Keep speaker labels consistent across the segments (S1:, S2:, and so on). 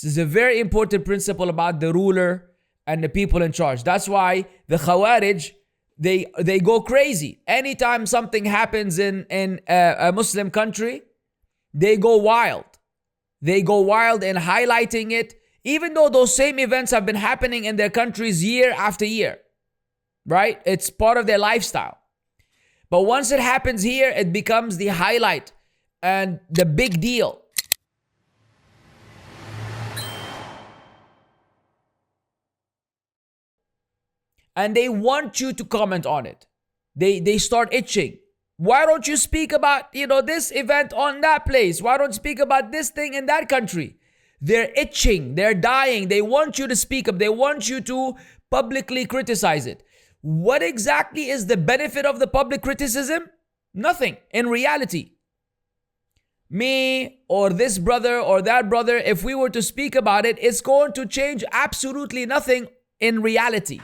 S1: This is a very important principle about the ruler and the people in charge. That's why the Khawaarij, they go crazy. Anytime something happens in a Muslim country, they go wild. They go wild in highlighting it, even though those same events have been happening in their countries year after year. Right? It's part of their lifestyle. But once it happens here, it becomes the highlight and the big deal. And they want you to comment on it. They start itching. Why don't you speak about, this event on that place? Why don't you speak about this thing in that country? They're itching. They're dying. They want you to speak up. They want you to publicly criticize it. What exactly is the benefit of the public criticism? Nothing. In reality, me or this brother or that brother, if we were to speak about it, it's going to change absolutely nothing in reality.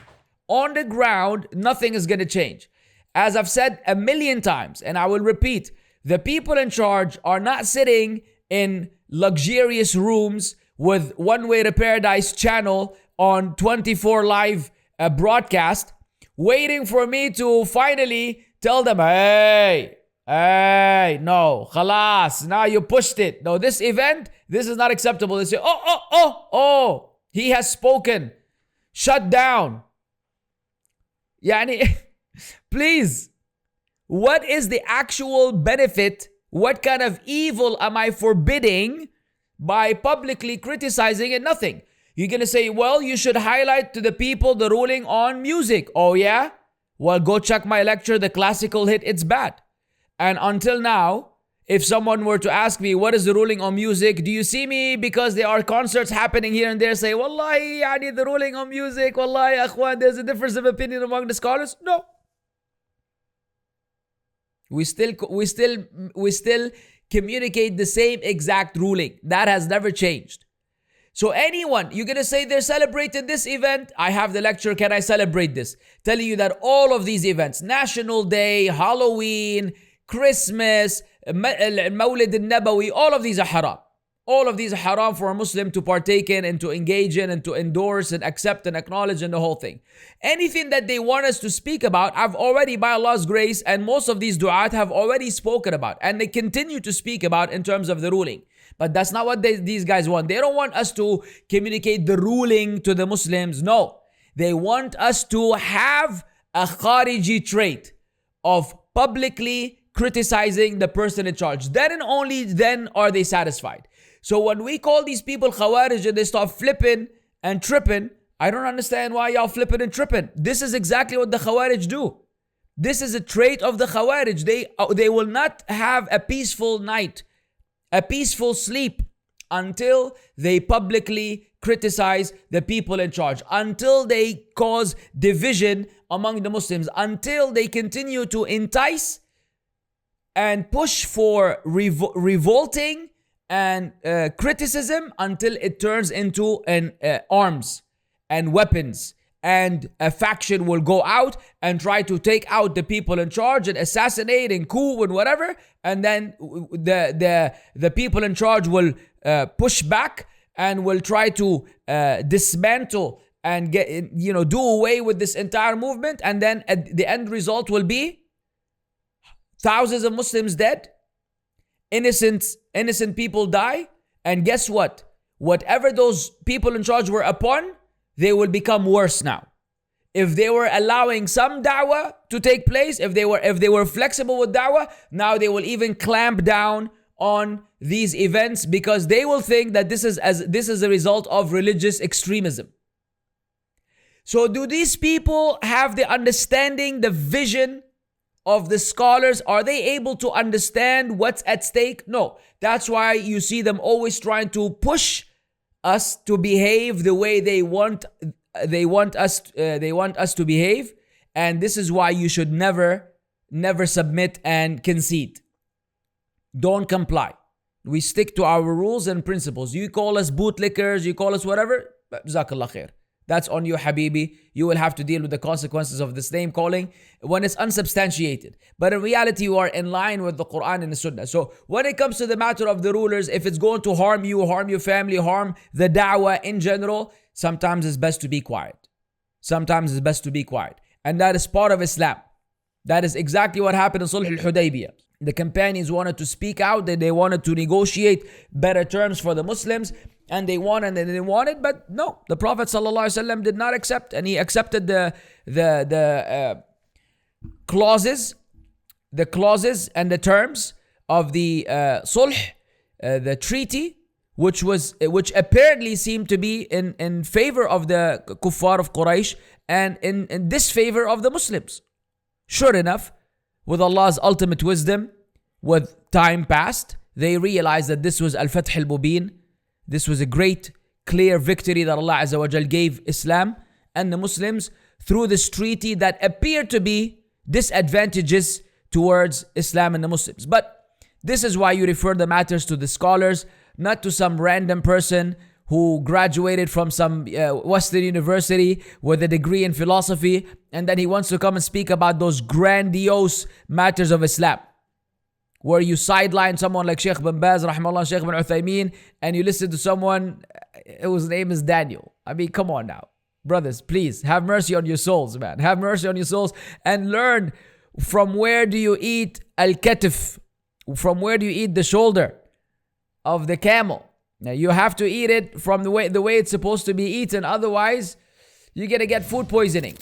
S1: On the ground, nothing is going to change. As I've said a million times, and I will repeat, the people in charge are not sitting in luxurious rooms with One Way to Paradise channel on 24 live broadcast, waiting for me to finally tell them, hey, no, khalas, now you pushed it. No, this event, this is not acceptable. They say, oh, he has spoken. Shut down. Yani, please, what is the actual benefit? What kind of evil am I forbidding by publicly criticizing it? Nothing. You're going to say, well, you should highlight to the people the ruling on music. Oh yeah? Well, go check my lecture, The Classical Hit, It's Bad. And until now, if someone were to ask me, what is the ruling on music? Do you see me, because there are concerts happening here and there, say, Wallahi, the ruling on music, Wallahi, akhwan, there's a difference of opinion among the scholars? No. We still communicate the same exact ruling. That has never changed. So anyone, you're going to say they're celebrating this event. I have the lecture, can I celebrate this? Telling you that all of these events, National Day, Halloween, Christmas, Mawlid al-Nabawi, all of these are haram. All of these are haram for a Muslim to partake in and to engage in and to endorse and accept and acknowledge and the whole thing. Anything that they want us to speak about, I've already, by Allah's grace, and most of these du'at have already spoken about, and they continue to speak about in terms of the ruling. But that's not what these guys want. They don't want us to communicate the ruling to the Muslims. No. They want us to have a Khariji trait of publicly criticizing the person in charge. Then and only then are they satisfied. So when we call these people Khawaarij and they start flipping and tripping, I don't understand why y'all flipping and tripping. This is exactly what the Khawaarij do. This is a trait of the Khawaarij. They will not have a peaceful night, a peaceful sleep, until they publicly criticize the people in charge, until they cause division among the Muslims, until they continue to entice and push for revolting and criticism, until it turns into arms and weapons, and a faction will go out and try to take out the people in charge and assassinate and coup and whatever, and then the people in charge will push back and will try to dismantle and do away with this entire movement, and then the end result will be thousands of Muslims dead, innocent people die, and guess what? Whatever those people in charge were upon, they will become worse now. If they were allowing some da'wah to take place, if they were flexible with da'wah, now they will even clamp down on these events, because they will think that this is a result of religious extremism. So do these people have the understanding, the vision of the scholars? Are they able to understand what's at stake? No. That's why you see them always trying to push us to behave the way they want us to behave, and this is why you should never submit and concede. Don't comply. We stick to our rules and principles. You call us bootlickers, you call us whatever, Jazakallah khair. That's on you, Habibi. You will have to deal with the consequences of this name calling when it's unsubstantiated. But in reality, you are in line with the Quran and the Sunnah. So when it comes to the matter of the rulers, if it's going to harm you, harm your family, harm the da'wah in general, sometimes it's best to be quiet. Sometimes it's best to be quiet. And that is part of Islam. That is exactly what happened in Sulh al-Hudaybiyah. The companions wanted to speak out, that they wanted to negotiate better terms for the Muslims, and they wanted, but no, the Prophet ﷺ did not accept, and he accepted the clauses and the terms of the Sulh, the treaty, which apparently seemed to be in favor of the kuffar of Quraysh and in disfavor of the Muslims. Sure enough, with Allah's ultimate wisdom, with time passed, they realized that this was Al-Fath al-Mubin. This was a great, clear victory that Allah Azza wa Jal gave Islam and the Muslims through this treaty that appeared to be disadvantageous towards Islam and the Muslims. But this is why you refer the matters to the scholars, not to some random person who graduated from some Western university with a degree in philosophy, and then he wants to come and speak about those grandiose matters of Islam, where you sideline someone like Sheikh bin Baz, rahimahullah, Sheikh bin Uthaymeen, and you listen to someone whose name is Daniel. I mean, come on now. Brothers, please, have mercy on your souls, man. Have mercy on your souls and learn from where do you eat al-katif, from where do you eat the shoulder of the camel. Now, you have to eat it from the way it's supposed to be eaten. Otherwise, you're going to get food poisoning.